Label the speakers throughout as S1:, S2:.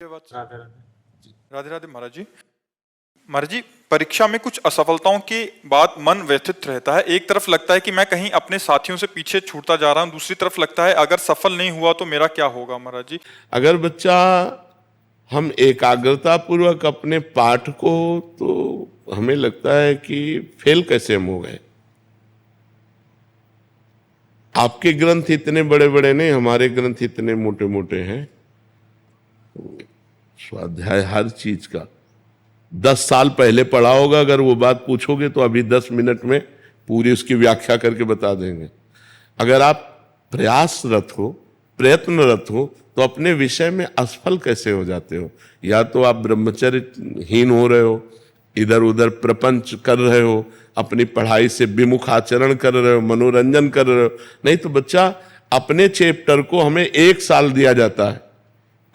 S1: राधे राधे।
S2: राधे राधे महाराज जी। महाराज जी, परीक्षा में कुछ असफलताओं के बाद मन व्यथित रहता है। एक तरफ लगता है कि मैं कहीं अपने साथियों से पीछे छूटता जा रहा हूं, दूसरी तरफ लगता है अगर सफल नहीं हुआ तो मेरा क्या होगा। महाराज जी,
S3: अगर बच्चा हम एकाग्रता पूर्वक अपने पाठ को, तो हमें लगता है कि फेल कैसे हम हो गए। आपके ग्रंथ इतने बड़े बड़े नहीं, हमारे ग्रंथ इतने मोटे मोटे हैं। स्वाध्याय हर चीज का 10 साल पहले पढ़ा होगा, अगर वो बात पूछोगे तो अभी 10 मिनट में पूरी उसकी व्याख्या करके बता देंगे। अगर आप प्रयासरत हो, प्रयत्नरत हो, तो अपने विषय में असफल कैसे हो जाते हो। या तो आप ब्रह्मचर्यहीन हो रहे हो, इधर उधर प्रपंच कर रहे हो, अपनी पढ़ाई से विमुख आचरण कर रहे हो, मनोरंजन कर रहे हो। नहीं तो बच्चा, अपने चैप्टर को हमें 1 साल दिया जाता है,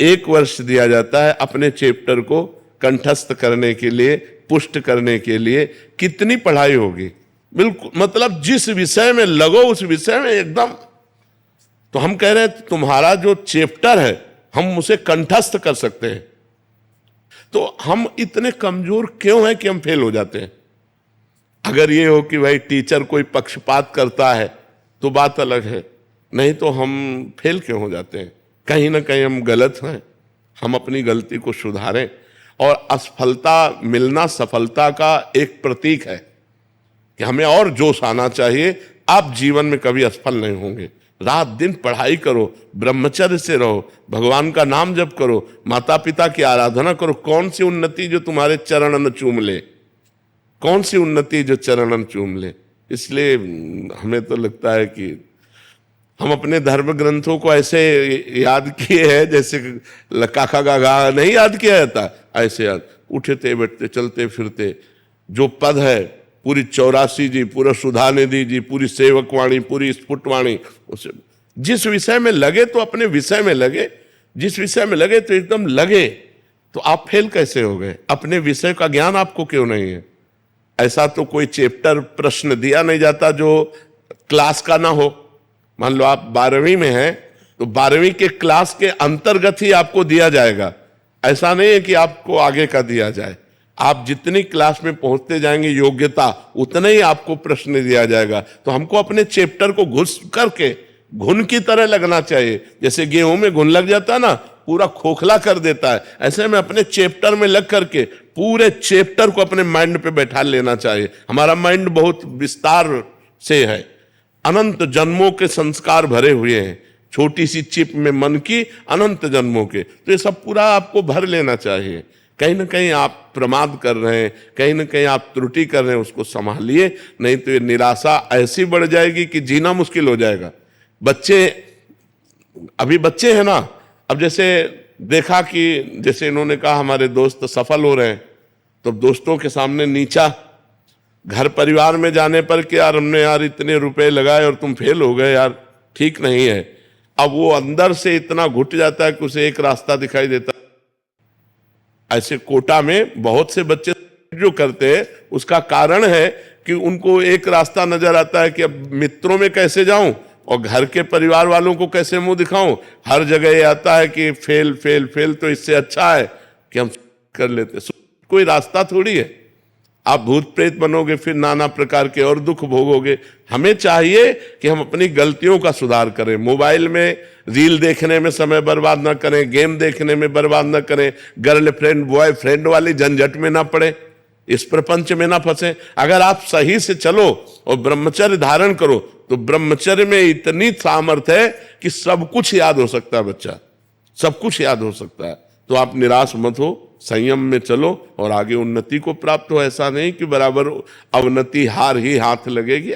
S3: 1 वर्ष दिया जाता है अपने चैप्टर को कंठस्थ करने के लिए, पुष्ट करने के लिए। कितनी पढ़ाई होगी। बिल्कुल, मतलब जिस विषय में लगो उस विषय में एकदम। तो हम कह रहे हैं तुम्हारा जो चैप्टर है हम उसे कंठस्थ कर सकते हैं। तो हम इतने कमजोर क्यों हैं कि हम फेल हो जाते हैं। अगर ये हो कि भाई टीचर कोई पक्षपात करता है तो बात अलग है, नहीं तो हम फेल क्यों हो जाते हैं। कहीं ना कहीं हम गलत हैं, हम अपनी गलती को सुधारें। और असफलता मिलना सफलता का एक प्रतीक है कि हमें और जोश आना चाहिए। आप जीवन में कभी असफल नहीं होंगे। रात दिन पढ़ाई करो, ब्रह्मचर्य से रहो, भगवान का नाम जप करो, माता पिता की आराधना करो। कौन सी उन्नति जो तुम्हारे चरणन चूम ले, कौन सी उन्नति जो चरणन चूम ले। इसलिए हमें तो लगता है कि हम अपने धर्म ग्रंथों को ऐसे याद किए हैं जैसे काका गागा नहीं याद किया जाता, ऐसे याद। उठते बैठते चलते फिरते जो पद है, पूरी 84 जी, पूरा सुधा निधि जी, पूरी सेवकवाणी, पूरी स्फुटवाणी, उसे जिस विषय में लगे तो अपने विषय में लगे, जिस विषय में लगे तो एकदम लगे। तो आप फेल कैसे हो गए। अपने विषय का ज्ञान आपको क्यों नहीं है। ऐसा तो कोई चैप्टर प्रश्न दिया नहीं जाता जो क्लास का ना हो। मान लो आप 12वीं में हैं तो 12वीं के क्लास के अंतर्गत ही आपको दिया जाएगा। ऐसा नहीं है कि आपको आगे का दिया जाए। आप जितनी क्लास में पहुंचते जाएंगे योग्यता, उतना ही आपको प्रश्न दिया जाएगा। तो हमको अपने चैप्टर को घुस करके घुन की तरह लगना चाहिए। जैसे गेहूं में घुन लग जाता है ना, पूरा खोखला कर देता है, ऐसे में अपने चैप्टर में लग करके पूरे चैप्टर को अपने माइंड पे बैठा लेना चाहिए। हमारा माइंड बहुत विस्तार से है, अनंत जन्मों के संस्कार भरे हुए हैं। छोटी सी चिप में मन की अनंत जन्मों के, तो ये सब पूरा आपको भर लेना चाहिए। कहीं ना कहीं आप प्रमाद कर रहे हैं, कहीं ना कहीं आप त्रुटि कर रहे हैं, उसको संभालिए। नहीं तो ये निराशा ऐसी बढ़ जाएगी कि जीना मुश्किल हो जाएगा। बच्चे, अभी बच्चे हैं ना, अब जैसे देखा कि जैसे इन्होंने कहा हमारे दोस्त सफल हो रहे हैं, तो दोस्तों के सामने नीचा, घर परिवार में जाने पर कि यार हमने यार इतने रुपए लगाए और तुम फेल हो गए, यार ठीक नहीं है। अब वो अंदर से इतना घुट जाता है कि उसे एक रास्ता दिखाई देता है। ऐसे कोटा में बहुत से बच्चे जो करते हैं, उसका कारण है कि उनको एक रास्ता नजर आता है कि अब मित्रों में कैसे जाऊं और घर के परिवार वालों को कैसे मुंह दिखाऊं। हर जगह ये आता है कि फेल फेल फेल, तो इससे अच्छा है कि हम कर लेते। कोई रास्ता थोड़ी है। आप भूत प्रेत बनोगे, फिर नाना प्रकार के और दुख भोगोगे। हमें चाहिए कि हम अपनी गलतियों का सुधार करें। मोबाइल में रील देखने में समय बर्बाद ना करें, गेम देखने में बर्बाद ना करें, गर्लफ्रेंड बॉयफ्रेंड वाली झंझट में ना पड़े, इस प्रपंच में ना फंसे। अगर आप सही से चलो और ब्रह्मचर्य धारण करो तो ब्रह्मचर्य में इतनी सामर्थ्य है कि सब कुछ याद हो सकता है। बच्चा, सब कुछ याद हो सकता है। तो आप निराश मत हो, संयम में चलो और आगे उन्नति को प्राप्त हो। ऐसा नहीं कि बराबर अवनति हार ही हाथ लगेगी।